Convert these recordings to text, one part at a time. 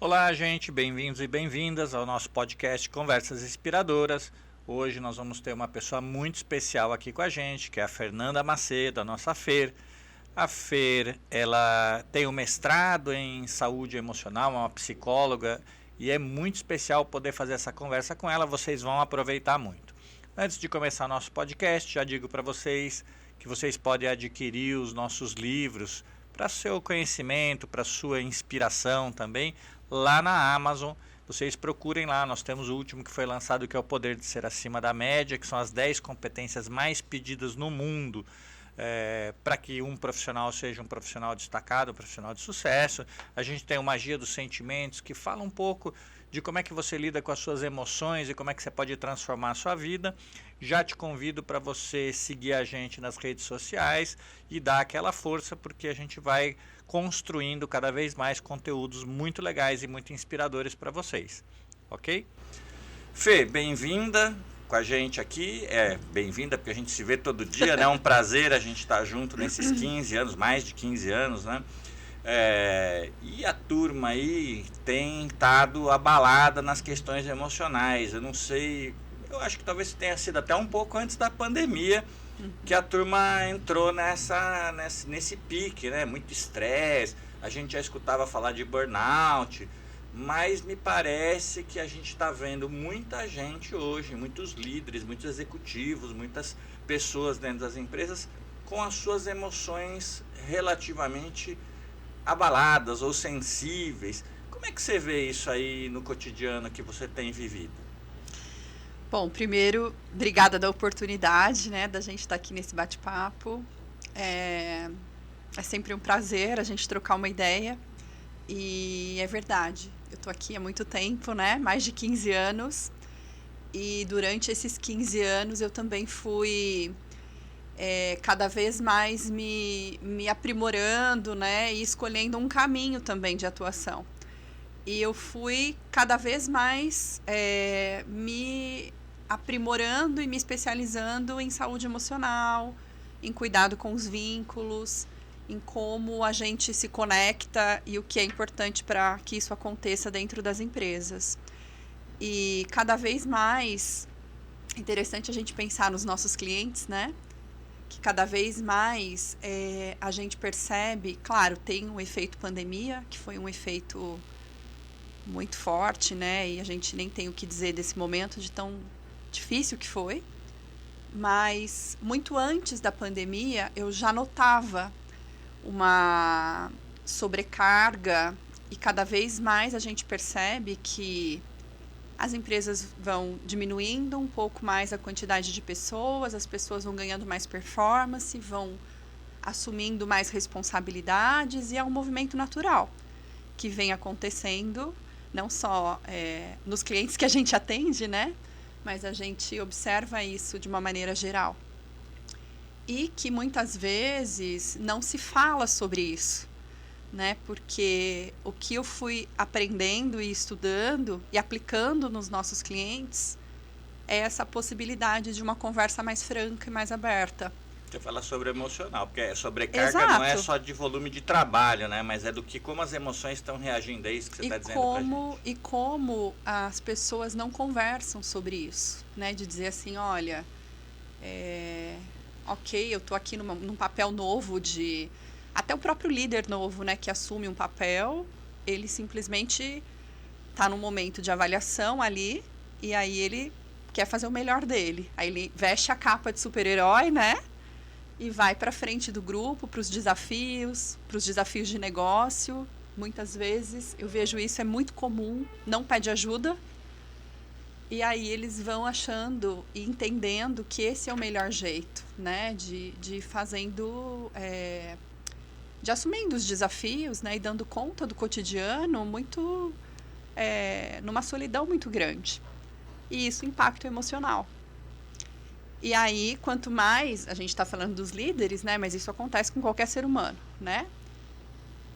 Olá, gente, bem-vindos e bem-vindas ao nosso podcast Conversas Inspiradoras. Hoje nós vamos ter uma pessoa muito especial aqui com a gente, que é a Fernanda Macedo, a nossa Fer. A Fer, ela tem um mestrado em saúde emocional, é uma psicóloga, e é muito especial poder fazer essa conversa com ela, vocês vão aproveitar muito. Antes de começar nosso podcast, já digo para vocês que vocês podem adquirir os nossos livros para seu conhecimento, para sua inspiração também, lá na Amazon. Vocês procurem lá, nós temos o último que foi lançado, que é o Poder de Ser Acima da Média, que são as 10 competências mais pedidas no mundo para que um profissional seja um profissional destacado, um profissional de sucesso. A gente tem o Magia dos Sentimentos, que fala um pouco de como é que você lida com as suas emoções e como é que você pode transformar a sua vida. Já te convido para você seguir a gente nas redes sociais e dar aquela força, porque a gente vai construindo cada vez mais conteúdos muito legais e muito inspiradores para vocês, ok? Fê, bem-vinda com a gente aqui, bem-vinda porque a gente se vê todo dia, né? É um prazer a gente estar junto nesses 15 anos, mais de 15 anos, né? E a turma aí tem estado abalada nas questões emocionais. Eu não sei, eu acho que talvez tenha sido até um pouco antes da pandemia que a turma entrou nesse pique, né? Muito estresse, a gente já escutava falar de burnout, mas me parece que a gente está vendo muita gente hoje, muitos líderes, muitos executivos, muitas pessoas dentro das empresas com as suas emoções relativamente abaladas ou sensíveis. Como é que você vê isso aí no cotidiano que você tem vivido? Bom, primeiro, obrigada da oportunidade, né, da gente estar aqui nesse bate-papo. É sempre um prazer a gente trocar uma ideia. E é verdade, eu estou aqui há muito tempo, né, mais de 15 anos. E durante esses 15 anos eu também fui cada vez mais me aprimorando, né, e escolhendo um caminho também de atuação. E eu fui cada vez mais me aprimorando e me especializando em saúde emocional, em cuidado com os vínculos, em como a gente se conecta e o que é importante para que isso aconteça dentro das empresas. E cada vez mais é interessante a gente pensar nos nossos clientes, né? Que cada vez mais a gente percebe, claro, tem um efeito pandemia, que foi um efeito muito forte, né? E a gente nem tem o que dizer desse momento de tão difícil que foi. Mas muito antes da pandemia, eu já notava uma sobrecarga e cada vez mais a gente percebe que as empresas vão diminuindo um pouco mais a quantidade de pessoas, as pessoas vão ganhando mais performance, vão assumindo mais responsabilidades e é um movimento natural que vem acontecendo, não só nos clientes que a gente atende, né? Mas a gente observa isso de uma maneira geral. E que muitas vezes não se fala sobre isso, né? Porque o que eu fui aprendendo e estudando e aplicando nos nossos clientes é essa possibilidade de uma conversa mais franca e mais aberta. Você fala sobre emocional, porque sobrecarga Exato. Não é só de volume de trabalho, né? Mas é do que como as emoções estão reagindo, é isso que você está dizendo pra gente. E como as pessoas não conversam sobre isso, né? De dizer assim, olha, ok, eu estou aqui num papel novo de... Até o próprio líder novo, né, que assume um papel, ele simplesmente está num momento de avaliação ali, e aí ele quer fazer o melhor dele. Aí ele veste a capa de super-herói, né, e vai para frente do grupo, para os desafios de negócio. Muitas vezes, eu vejo isso, é muito comum, não pede ajuda, e aí eles vão achando e entendendo que esse é o melhor jeito, né, de fazendo... de assumindo os desafios, né, e dando conta do cotidiano muito numa solidão muito grande. E isso impacta o emocional. E aí, quanto mais, a gente está falando dos líderes, né, mas isso acontece com qualquer ser humano, né?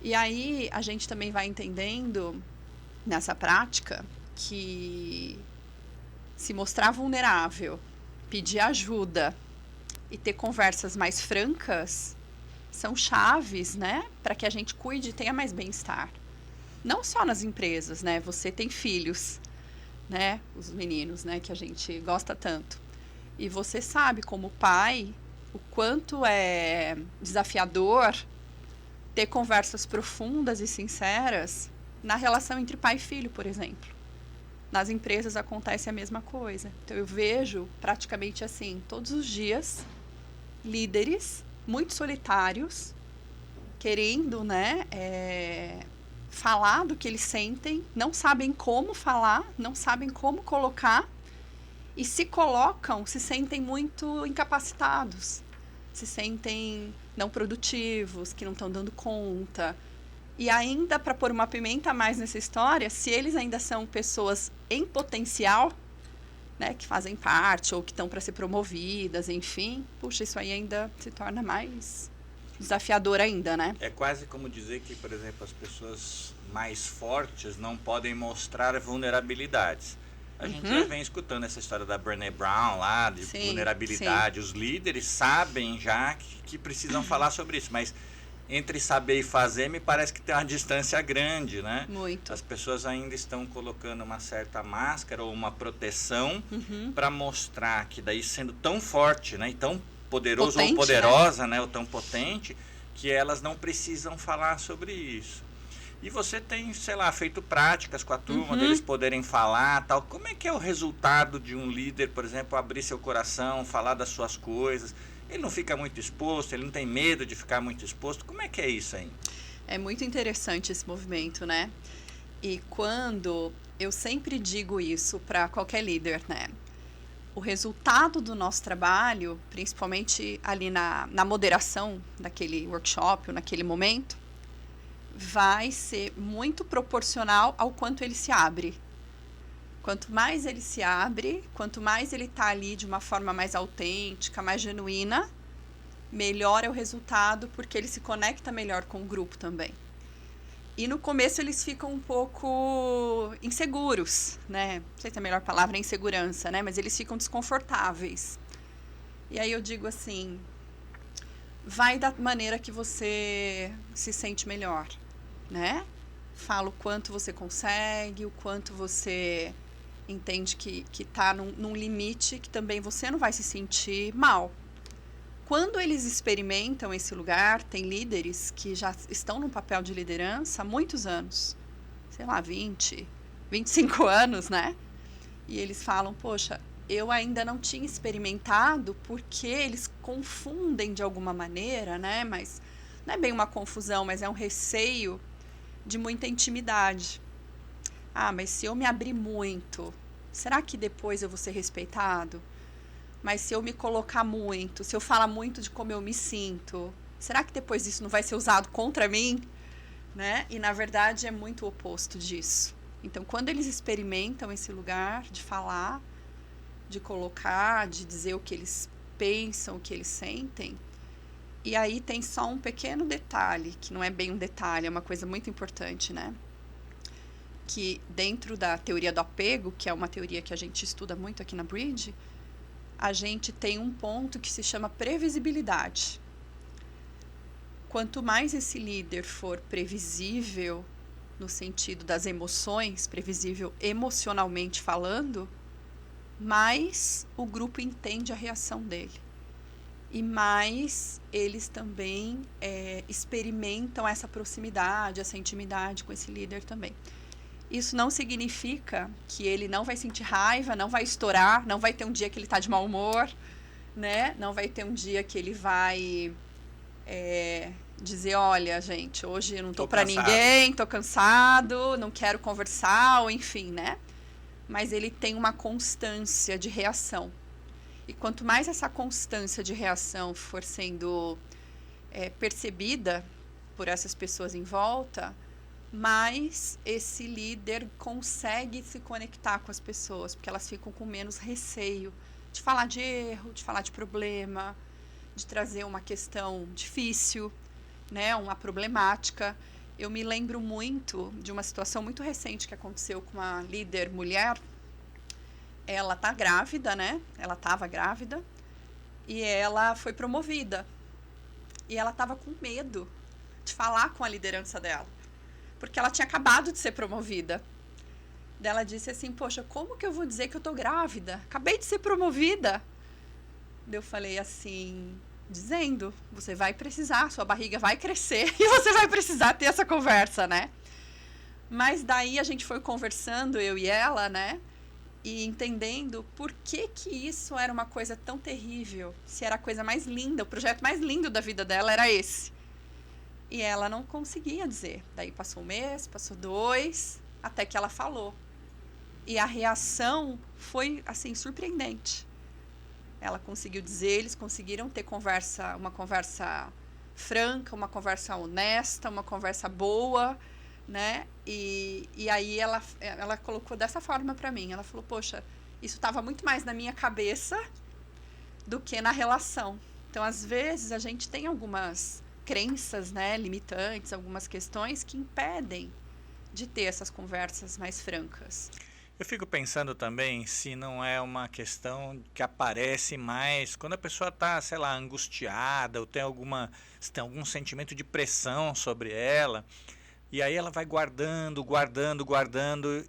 E aí a gente também vai entendendo nessa prática que se mostrar vulnerável, pedir ajuda e ter conversas mais francas são chaves, né, para que a gente cuide e tenha mais bem-estar. não só nas empresas, né? Você tem filhos, né? Os meninos, né? Que a gente gosta tanto. E você sabe, como pai, o quanto é desafiador ter conversas profundas e sinceras na relação entre pai e filho, por exemplo. Nas empresas acontece a mesma coisa. Então eu vejo praticamente assim, todos os dias, líderes muito solitários, querendo, né, falar do que eles sentem, não sabem como falar, não sabem como colocar, e se colocam, se sentem muito incapacitados, se sentem não produtivos, que não estão dando conta. E ainda, para pôr uma pimenta a mais nessa história, se eles ainda são pessoas em potencial, né, que fazem parte ou que estão para ser promovidas, enfim, puxa, isso aí ainda se torna mais desafiador ainda, né? É quase como dizer que, por exemplo, as pessoas mais fortes não podem mostrar vulnerabilidades. A gente já vem escutando essa história da Brené Brown lá, de vulnerabilidade. Sim. Os líderes sabem já que precisam falar sobre isso, mas entre saber e fazer, me parece que tem uma distância grande, né? Muito. As pessoas ainda estão colocando uma certa máscara ou uma proteção para mostrar que daí sendo tão forte, né? E tão poderoso potente, ou poderosa, né? Ou tão potente, que elas não precisam falar sobre isso. E você tem, sei lá, feito práticas com a turma, deles poderem falar, tal. Como é que é o resultado de um líder, por exemplo, abrir seu coração, falar das suas coisas? Ele não fica muito exposto, ele não tem medo de ficar muito exposto. Como é que é isso aí? É muito interessante esse movimento, né? E quando eu sempre digo isso para qualquer líder, né? O resultado do nosso trabalho, principalmente ali na moderação daquele workshop ou naquele momento, vai ser muito proporcional ao quanto ele se abre. Quanto mais ele se abre, quanto mais ele está ali de uma forma mais autêntica, mais genuína, melhor é o resultado, porque ele se conecta melhor com o grupo também. E no começo eles ficam um pouco inseguros, né? Não sei se a melhor palavra é insegurança, né? Mas eles ficam desconfortáveis. E aí eu digo assim, vai da maneira que você se sente melhor, né? Fala o quanto você consegue, o quanto você entende que está num limite que também você não vai se sentir mal. Quando eles experimentam esse lugar, tem líderes que já estão no papel de liderança há muitos anos, sei lá, 20, 25 anos, né? E eles falam, poxa, eu ainda não tinha experimentado porque eles confundem de alguma maneira, né? Mas não é bem uma confusão, mas é um receio de muita intimidade. Ah, mas se eu me abrir muito, será que depois eu vou ser respeitado? Mas se eu me colocar muito, se eu falar muito de como eu me sinto, será que depois isso não vai ser usado contra mim? Né? E, na verdade, é muito o oposto disso. Então, quando eles experimentam esse lugar de falar, de colocar, de dizer o que eles pensam, o que eles sentem, e aí tem só um pequeno detalhe, que não é bem um detalhe, é uma coisa muito importante, né? Que dentro da teoria do apego, que é uma teoria que a gente estuda muito aqui na Bridge, a gente tem um ponto que se chama previsibilidade. Quanto mais esse líder for previsível, no sentido das emoções, previsível emocionalmente falando, mais o grupo entende a reação dele. E mais eles também experimentam essa proximidade, essa intimidade com esse líder também. Isso não significa que ele não vai sentir raiva, não vai estourar, não vai ter um dia que ele está de mau humor, né? Não vai ter um dia que ele vai dizer, olha, gente, hoje eu não estou para ninguém, estou cansado, não quero conversar, ou enfim, né? Mas ele tem uma constância de reação. E quanto mais essa constância de reação for sendo percebida por essas pessoas em volta, mais esse líder consegue se conectar com as pessoas, porque elas ficam com menos receio de falar de erro, de falar de problema, de trazer uma questão difícil, né, uma problemática. Eu me lembro muito de uma situação muito recente que aconteceu com uma líder mulher. Ela tá grávida, né? Ela estava grávida e ela foi promovida. E ela estava com medo de falar com a liderança dela. porque ela tinha acabado de ser promovida. Daí ela disse assim, poxa, como que eu vou dizer que eu tô grávida? Acabei de ser promovida. Daí eu falei assim, dizendo, você vai precisar, sua barriga vai crescer e você vai precisar ter essa conversa, né? Mas daí a gente foi conversando, eu e ela, né? E entendendo por que isso era uma coisa tão terrível, se era a coisa mais linda, o projeto mais lindo da vida dela era esse. E ela não conseguia dizer. Daí passou 1 mês, passou 2, até que ela falou. E a reação foi, assim, surpreendente. Ela conseguiu dizer, eles conseguiram ter uma conversa franca, uma conversa honesta, uma conversa boa, né? E aí ela colocou dessa forma para mim. Ela falou, poxa, isso estava muito mais na minha cabeça do que na relação. Então, às vezes, a gente tem algumas crenças, né, limitantes, algumas questões que impedem de ter essas conversas mais francas. Eu fico pensando também se não é uma questão que aparece mais quando a pessoa está, sei lá, angustiada ou tem algum sentimento de pressão sobre ela, e aí ela vai guardando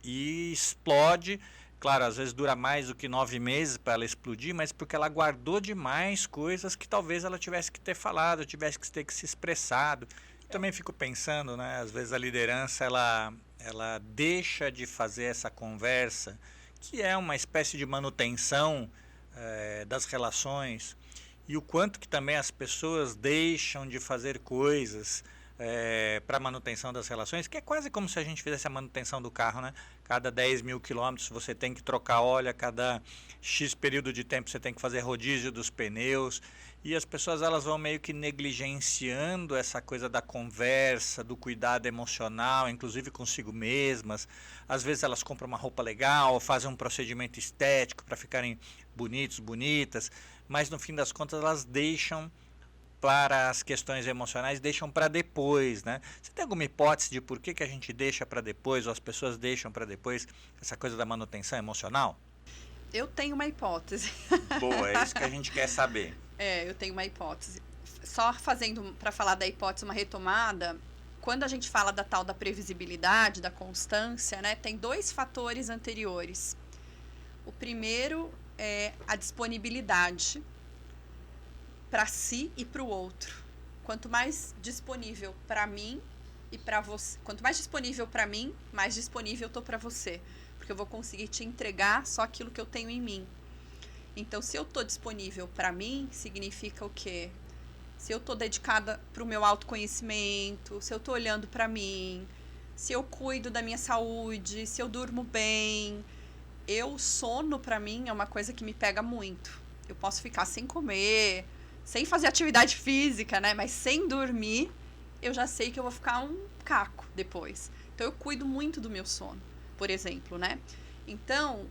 e explode. Claro, às vezes dura mais do que 9 meses para ela explodir, mas porque ela guardou demais coisas que talvez ela tivesse que ter falado, tivesse que ter que se expressado. Também fico pensando, né, às vezes a liderança ela deixa de fazer essa conversa, que é uma espécie de manutenção das relações, e o quanto que também as pessoas deixam de fazer coisas para manutenção das relações, que é quase como se a gente fizesse a manutenção do carro, né? Cada 10 mil quilômetros você tem que trocar óleo, a cada X período de tempo você tem que fazer rodízio dos pneus, e as pessoas elas vão meio que negligenciando essa coisa da conversa, do cuidado emocional, inclusive consigo mesmas. Às vezes elas compram uma roupa legal, fazem um procedimento estético para ficarem bonitos, bonitas, mas no fim das contas elas deixam para as questões emocionais, deixam para depois, né? Você tem alguma hipótese de por que a gente deixa para depois, ou as pessoas deixam para depois, essa coisa da manutenção emocional? Eu tenho uma hipótese. Boa, é isso que a gente quer saber. Eu tenho uma hipótese. Só fazendo, para falar da hipótese, uma retomada, quando a gente fala da tal da previsibilidade, da constância, né, tem 2 fatores anteriores. O primeiro é a disponibilidade para si e para o outro. Quanto mais disponível para mim e para você, quanto mais disponível para mim, mais disponível eu tô para você, porque eu vou conseguir te entregar só aquilo que eu tenho em mim. Então, se eu tô disponível para mim, significa o quê? Se eu tô dedicada para o meu autoconhecimento, se eu tô olhando para mim, se eu cuido da minha saúde, se eu durmo bem, o sono para mim é uma coisa que me pega muito. Eu posso ficar sem comer, sem fazer atividade física, né? Mas sem dormir, eu já sei que eu vou ficar um caco depois. Então, eu cuido muito do meu sono, por exemplo, né? Então,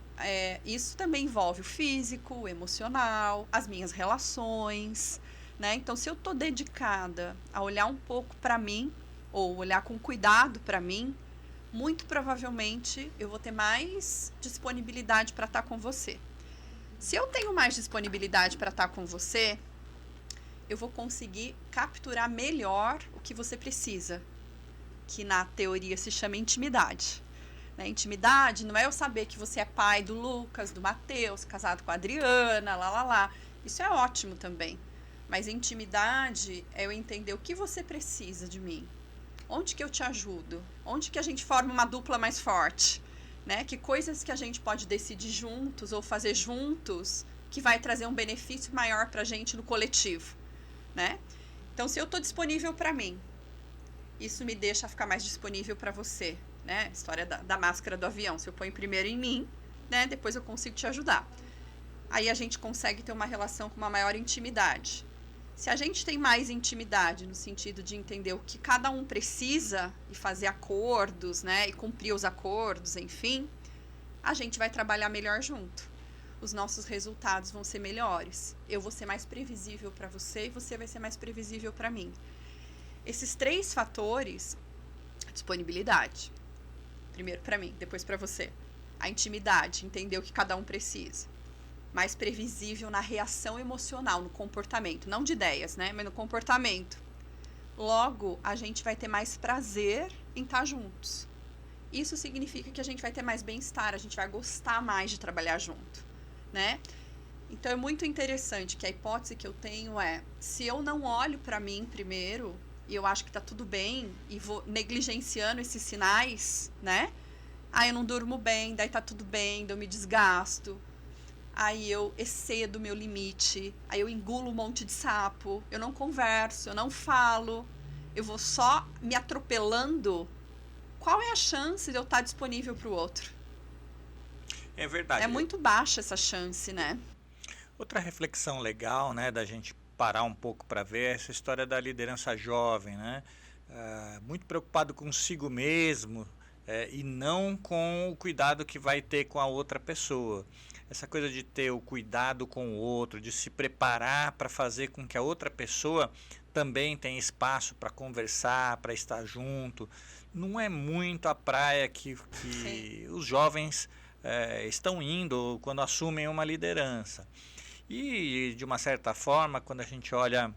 isso também envolve o físico, o emocional, as minhas relações, né? Então, se eu tô dedicada a olhar um pouco para mim, ou olhar com cuidado para mim, muito provavelmente eu vou ter mais disponibilidade para estar com você. Se eu tenho mais disponibilidade para estar com você, eu vou conseguir capturar melhor o que você precisa, que na teoria se chama intimidade. Né? Intimidade não é eu saber que você é pai do Lucas, do Matheus, casado com a Adriana, Isso é ótimo também. Mas intimidade é eu entender o que você precisa de mim. Onde que eu te ajudo? Onde que a gente forma uma dupla mais forte? Né? Que coisas que a gente pode decidir juntos ou fazer juntos que vai trazer um benefício maior pra gente no coletivo. Né? Então, se eu estou disponível para mim, isso me deixa ficar mais disponível para você, né? História da máscara do avião. Se eu ponho primeiro em mim, né? Depois eu consigo te ajudar. Aí a gente consegue ter uma relação com uma maior intimidade. Se a gente tem mais intimidade no sentido de entender o que cada um precisa e fazer acordos, né? E cumprir os acordos, enfim, a gente vai trabalhar melhor junto. Os nossos resultados vão ser melhores. Eu vou ser mais previsível para você e você vai ser mais previsível para mim. Esses 3 fatores, a disponibilidade, primeiro para mim, depois para você. A intimidade, entender o que cada um precisa. Mais previsível na reação emocional, no comportamento. Não de ideias, né? Mas no comportamento. Logo, a gente vai ter mais prazer em estar juntos. Isso significa que a gente vai ter mais bem-estar, a gente vai gostar mais de trabalhar junto, né? Então, é muito interessante que a hipótese que eu tenho é, se eu não olho para mim primeiro, e eu acho que tá tudo bem, e vou negligenciando esses sinais, né? Aí eu não durmo bem, daí tá tudo bem, daí eu me desgasto, aí eu excedo o meu limite, aí eu engulo um monte de sapo, eu não converso, eu não falo, eu vou só me atropelando. Qual é a chance de eu estar disponível para o outro? É verdade. É muito baixa essa chance, né? Outra reflexão legal, né, da gente parar um pouco para ver é essa história da liderança jovem, né? Muito preocupado consigo mesmo e não com o cuidado que vai ter com a outra pessoa. Essa coisa de ter o cuidado com o outro, de se preparar para fazer com que a outra pessoa também tenha espaço para conversar, para estar junto, não é muito a praia que os jovens estão indo quando assumem uma liderança. E, de uma certa forma, quando a gente olha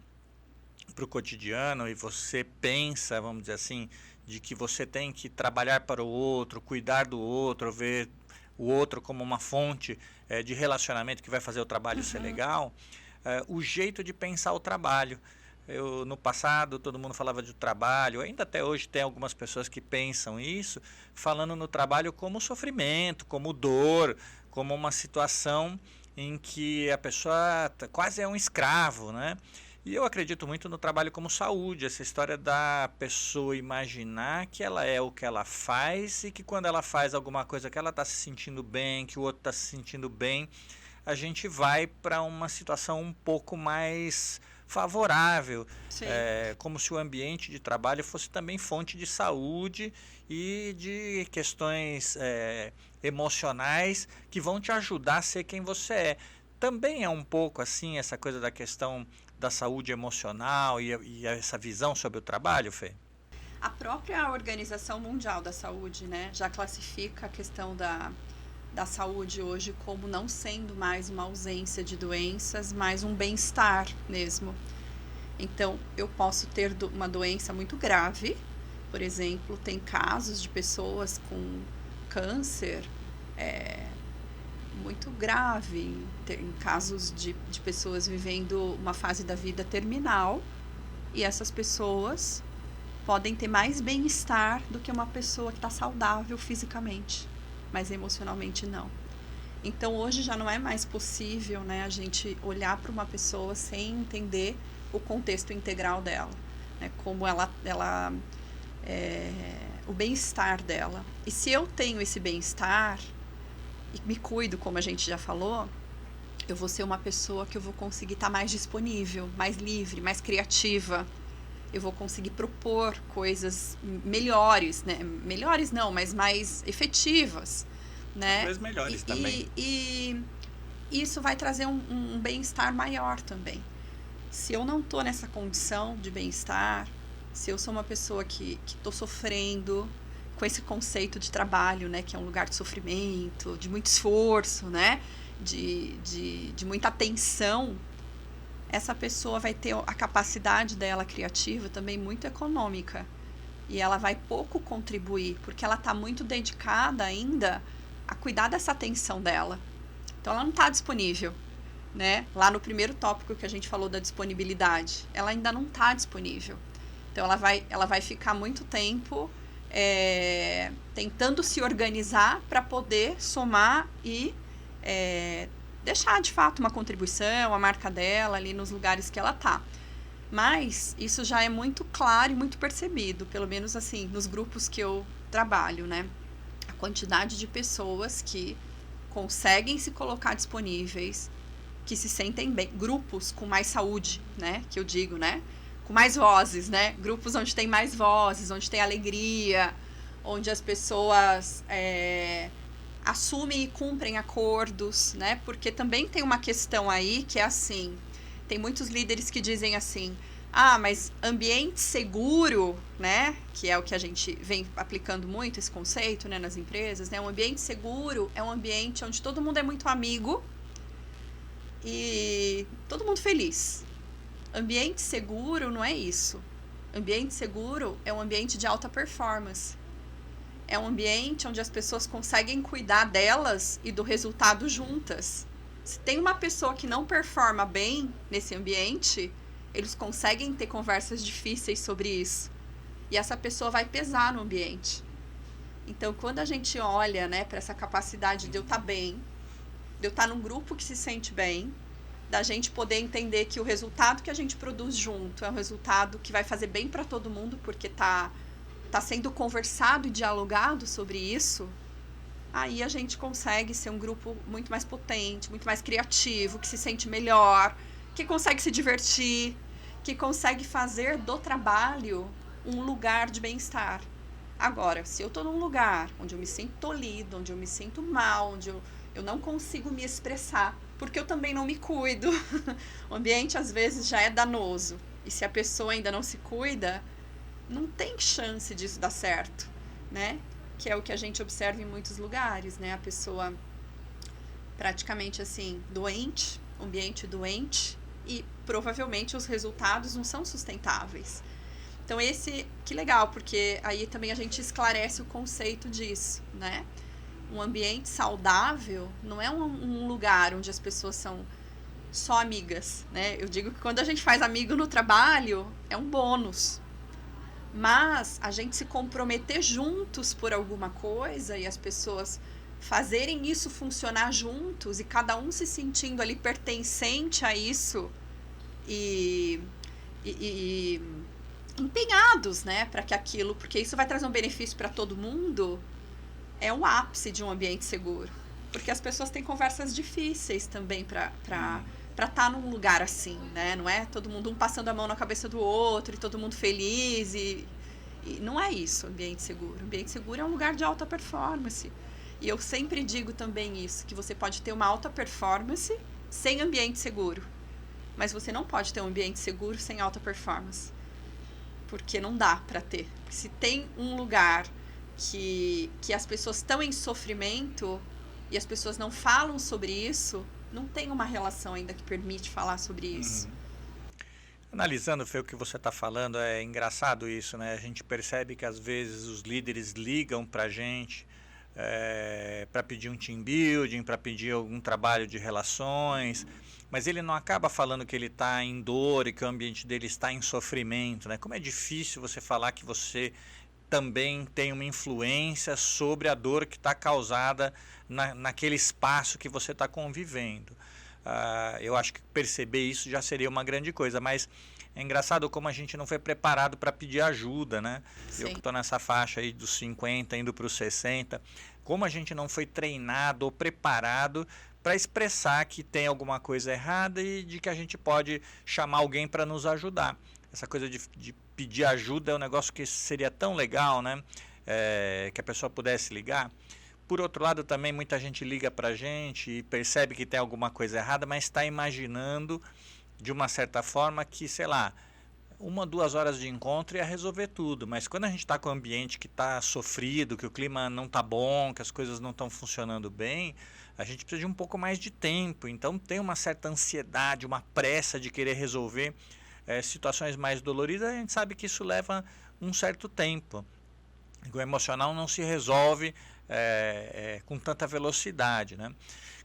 para o cotidiano e você pensa, vamos dizer assim, de que você tem que trabalhar para o outro, cuidar do outro, ver o outro como uma fonte de relacionamento que vai fazer o trabalho ser legal, o jeito de pensar o trabalho. No passado, todo mundo falava de trabalho, ainda até hoje tem algumas pessoas que pensam isso, falando no trabalho como sofrimento, como dor, como uma situação em que a pessoa quase é um escravo, né? E eu acredito muito no trabalho como saúde, essa história da pessoa imaginar que ela é o que ela faz e que quando ela faz alguma coisa que ela está se sentindo bem, que o outro está se sentindo bem, a gente vai para uma situação um pouco mais favorável, como se o ambiente de trabalho fosse também fonte de saúde e de questões emocionais que vão te ajudar a ser quem você é. Também é um pouco assim essa coisa da questão da saúde emocional e essa visão sobre o trabalho, Fê? A própria Organização Mundial da Saúde, né, já classifica a questão da saúde hoje como não sendo mais uma ausência de doenças, mas um bem-estar mesmo. Então, eu posso ter uma doença muito grave, por exemplo, tem casos de pessoas com câncer muito grave, em casos de pessoas vivendo uma fase da vida terminal, e essas pessoas podem ter mais bem-estar do que uma pessoa que está saudável fisicamente, mas emocionalmente não. Então, hoje já não é mais possível, né, a gente olhar para uma pessoa sem entender o contexto integral dela, né, como o bem-estar dela. E se eu tenho esse bem-estar e me cuido, como a gente já falou, eu vou ser uma pessoa que eu vou conseguir estar mais disponível, mais livre, mais criativa. Eu vou conseguir propor coisas melhores, né? Melhores não, mas mais efetivas, né? Coisas melhores também. E isso vai trazer um bem-estar maior também. Se eu não estou nessa condição de bem-estar, se eu sou uma pessoa que estou sofrendo com esse conceito de trabalho, né, que é um lugar de sofrimento, de muito esforço, né, de muita atenção, essa pessoa vai ter a capacidade dela criativa também muito econômica. E ela vai pouco contribuir, porque ela está muito dedicada ainda a cuidar dessa atenção dela. Então, ela não está disponível, né? Lá no primeiro tópico que a gente falou da disponibilidade, ela ainda não está disponível. Então, ela vai ficar muito tempo tentando se organizar para poder somar e deixar, de fato, uma contribuição, a marca dela ali nos lugares que ela está. Mas isso já é muito claro e muito percebido, pelo menos assim, nos grupos que eu trabalho, né? A quantidade de pessoas que conseguem se colocar disponíveis, que se sentem bem, grupos com mais saúde, né? Que eu digo, né? Com mais vozes, né? Grupos onde tem mais vozes, onde tem alegria, onde as pessoas assumem e cumprem acordos, né? Porque também tem uma questão aí que é assim, tem muitos líderes que dizem assim, mas ambiente seguro, né? Que é o que a gente vem aplicando muito, esse conceito, né, nas empresas, né? Um ambiente seguro é um ambiente onde todo mundo é muito amigo e todo mundo feliz. Ambiente seguro não é isso. Ambiente seguro é um ambiente de alta performance. É um ambiente onde as pessoas conseguem cuidar delas e do resultado juntas. Se tem uma pessoa que não performa bem nesse ambiente, eles conseguem ter conversas difíceis sobre isso. E essa pessoa vai pesar no ambiente. Então, quando a gente olha, né, para essa capacidade de eu estar bem, de eu estar num grupo que se sente bem, da gente poder entender que o resultado que a gente produz junto é um resultado que vai fazer bem para todo mundo, porque tá sendo conversado e dialogado sobre isso, aí a gente consegue ser um grupo muito mais potente, muito mais criativo, que se sente melhor, que consegue se divertir, que consegue fazer do trabalho um lugar de bem-estar. Agora, se eu estou num lugar onde eu me sinto tolhido, onde eu me sinto mal, onde eu não consigo me expressar, porque eu também não me cuido, o ambiente às vezes já é danoso. E se a pessoa ainda não se cuida, não tem chance disso dar certo, né? Que é o que a gente observa em muitos lugares, né? A pessoa praticamente assim, doente, ambiente doente, e provavelmente os resultados não são sustentáveis. Então que legal, porque aí também a gente esclarece o conceito disso, né? Um ambiente saudável não é um lugar onde as pessoas são só amigas, né? Eu digo que quando a gente faz amigo no trabalho, é um bônus. Mas a gente se comprometer juntos por alguma coisa e as pessoas fazerem isso funcionar juntos e cada um se sentindo ali pertencente a isso e empenhados, né, para que aquilo, porque isso vai trazer um benefício para todo mundo, é um ápice de um ambiente seguro. Porque as pessoas têm conversas difíceis também para estar num lugar assim, né? Não é todo mundo um passando a mão na cabeça do outro e todo mundo feliz e não é isso, ambiente seguro. Ambiente seguro é um lugar de alta performance. E eu sempre digo também isso, que você pode ter uma alta performance sem ambiente seguro. Mas você não pode ter um ambiente seguro sem alta performance. Porque não dá para ter. Se tem um lugar que as pessoas estão em sofrimento e as pessoas não falam sobre isso, não tem uma relação ainda que permite falar sobre isso. Analisando, Fê, o que você está falando, é engraçado isso, né? A gente percebe que às vezes os líderes ligam para a gente para pedir um team building, para pedir algum trabalho de relações, mas ele não acaba falando que ele está em dor e que o ambiente dele está em sofrimento, né? Como é difícil você falar que você também tem uma influência sobre a dor que está causada naquele espaço que você está convivendo. Eu acho que perceber isso já seria uma grande coisa, mas é engraçado como a gente não foi preparado para pedir ajuda, né? Sim. Eu que estou nessa faixa aí dos 50, indo para os 60, como a gente não foi treinado ou preparado para expressar que tem alguma coisa errada e de que a gente pode chamar alguém para nos ajudar. Essa coisa de pedir ajuda é um negócio que seria tão legal, né? Que a pessoa pudesse ligar. Por outro lado, também muita gente liga para a gente e percebe que tem alguma coisa errada, mas está imaginando, de uma certa forma, que, sei lá, 1, 2 horas de encontro ia resolver tudo. Mas quando a gente está com um ambiente que está sofrido, que o clima não está bom, que as coisas não estão funcionando bem, a gente precisa de um pouco mais de tempo. Então tem uma certa ansiedade, uma pressa de querer resolver situações mais doloridas. A gente sabe que isso leva um certo tempo. O emocional não se resolve com tanta velocidade, né?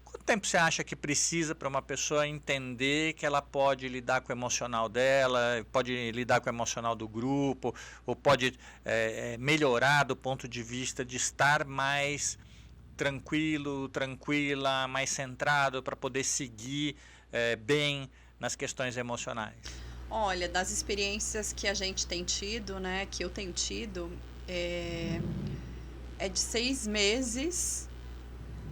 Quanto tempo você acha que precisa para uma pessoa entender que ela pode lidar com o emocional dela, pode lidar com o emocional do grupo, ou pode melhorar do ponto de vista de estar mais tranquilo, tranquila, mais centrado para poder seguir bem nas questões emocionais? Olha, das experiências que a gente tem tido, né, que eu tenho tido, é de 6 meses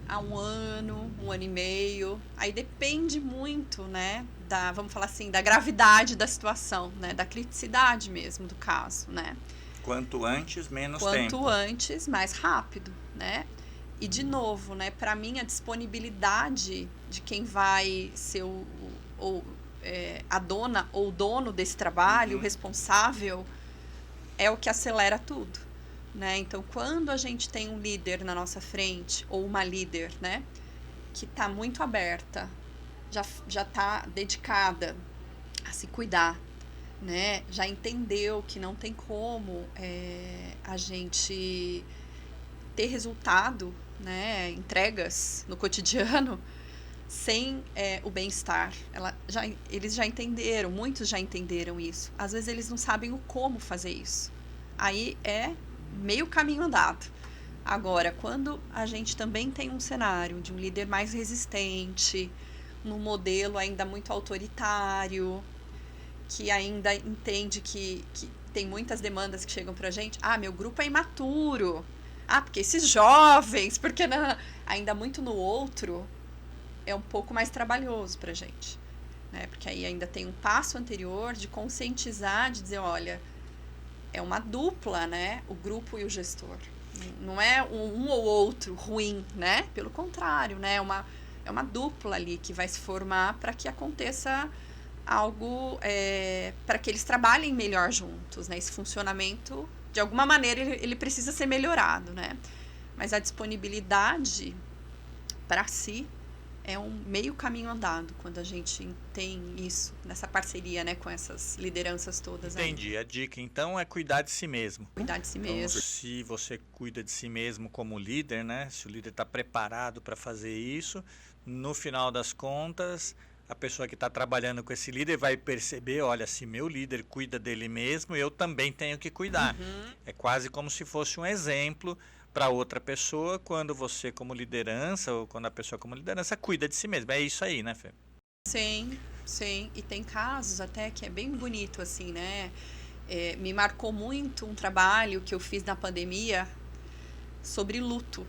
a 1 ano, 1 ano e meio. Aí depende muito, né, vamos falar assim, da gravidade da situação, né, da criticidade mesmo do caso, né. Quanto antes, menos tempo. Quanto antes, mais rápido, né. E de novo, né, para mim a disponibilidade de quem vai ser a dona ou o dono desse trabalho, o responsável, é o que acelera tudo. Né? Então, quando a gente tem um líder na nossa frente, ou uma líder, né, que está muito aberta, já está dedicada a se cuidar, né, já entendeu que não tem como a gente ter resultado, né, entregas no cotidiano sem o bem-estar. Eles já entenderam, muitos já entenderam isso. Às vezes eles não sabem o como fazer isso. Aí é meio caminho andado. Agora, quando a gente também tem um cenário de um líder mais resistente, num modelo ainda muito autoritário, que ainda entende que tem muitas demandas que chegam pra gente. Ah, meu grupo é imaturo. Ah, porque esses jovens, porque ainda muito no outro, é um pouco mais trabalhoso pra gente, né? Porque aí ainda tem um passo anterior de conscientizar, de dizer, olha, é uma dupla, né? O grupo e o gestor. Não é um ou outro ruim, né? Pelo contrário, né? É uma dupla ali que vai se formar para que aconteça algo, para que eles trabalhem melhor juntos, né? Esse funcionamento, de alguma maneira, ele precisa ser melhorado, né? Mas a disponibilidade para si é um meio caminho andado quando a gente tem isso, nessa parceria, né, com essas lideranças todas. Entendi. A dica, então, é cuidar de si mesmo. Cuidar de si mesmo. Então, se você cuida de si mesmo como líder, né, se o líder está preparado para fazer isso, no final das contas, a pessoa que está trabalhando com esse líder vai perceber, olha, se meu líder cuida dele mesmo, eu também tenho que cuidar. É quase como se fosse um exemplo para outra pessoa quando você como liderança ou quando a pessoa como liderança cuida de si mesma. É isso aí, né, Fê? Sim, sim. E tem casos até que é bem bonito, assim, né? Me marcou muito um trabalho que eu fiz na pandemia sobre luto.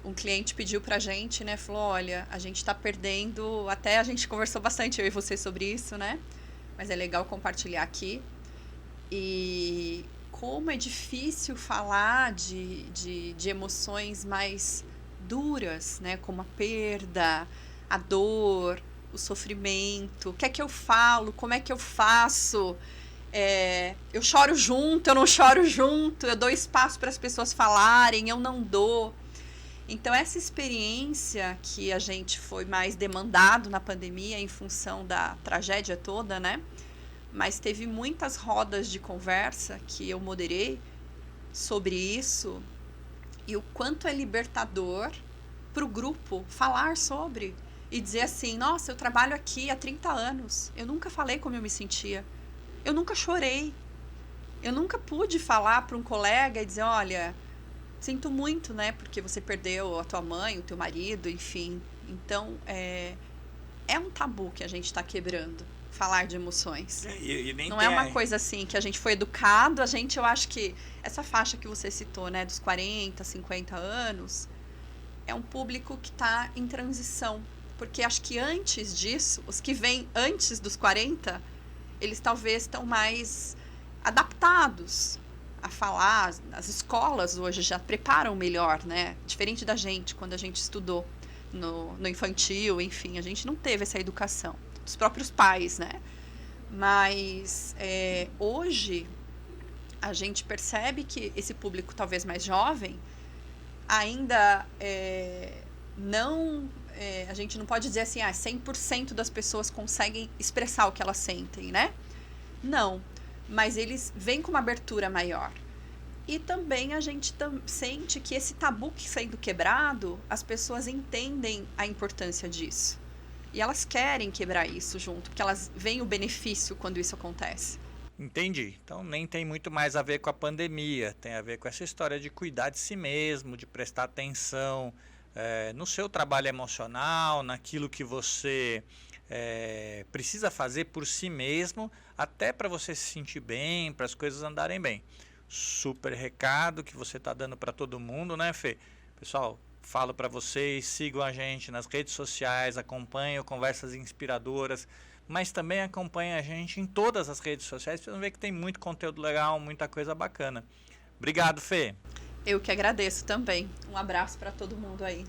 Um cliente pediu pra gente, né? Falou, olha, a gente tá perdendo... Até a gente conversou bastante, eu e você, sobre isso, né? Mas é legal compartilhar aqui. E como é difícil falar de emoções mais duras, né? Como a perda, a dor, o sofrimento. O que é que eu falo? Como é que eu faço? Eu choro junto, eu não choro junto, eu dou espaço para as pessoas falarem, eu não dou. Então, essa experiência que a gente foi mais demandado na pandemia em função da tragédia toda, né? Mas teve muitas rodas de conversa que eu moderei sobre isso e o quanto é libertador para o grupo falar sobre e dizer assim, nossa, eu trabalho aqui há 30 anos, eu nunca falei como eu me sentia, eu nunca chorei, eu nunca pude falar para um colega e dizer, olha, sinto muito, né, porque você perdeu a tua mãe, o teu marido, enfim. Então, é um tabu que a gente está quebrando, falar de emoções. Não é uma coisa assim que a gente foi educado, eu acho que essa faixa que você citou, né, dos 40, 50 anos, é um público que está em transição. Porque acho que antes disso, os que vêm antes dos 40, eles talvez estão mais adaptados a falar. As escolas hoje já preparam melhor, né? Diferente da gente, quando a gente estudou no infantil, enfim, a gente não teve essa educação. Dos próprios pais, né? Mas hoje a gente percebe que esse público talvez mais jovem ainda não... a gente não pode dizer assim, 100% das pessoas conseguem expressar o que elas sentem, né? Não. Mas eles vêm com uma abertura maior. E também a gente sente que esse tabu que sendo quebrado, as pessoas entendem a importância disso. E elas querem quebrar isso junto, porque elas veem o benefício quando isso acontece. Entendi. Então nem tem muito mais a ver com a pandemia, tem a ver com essa história de cuidar de si mesmo, de prestar atenção no seu trabalho emocional, naquilo que você precisa fazer por si mesmo, até para você se sentir bem, para as coisas andarem bem. Super recado que você está dando para todo mundo, né, Fê? Pessoal, falo para vocês, sigam a gente nas redes sociais, acompanhem o Conversas Inspiradoras, mas também acompanhem a gente em todas as redes sociais, para vocês ver que tem muito conteúdo legal, muita coisa bacana. Obrigado, Fê. Eu que agradeço também. Um abraço para todo mundo aí.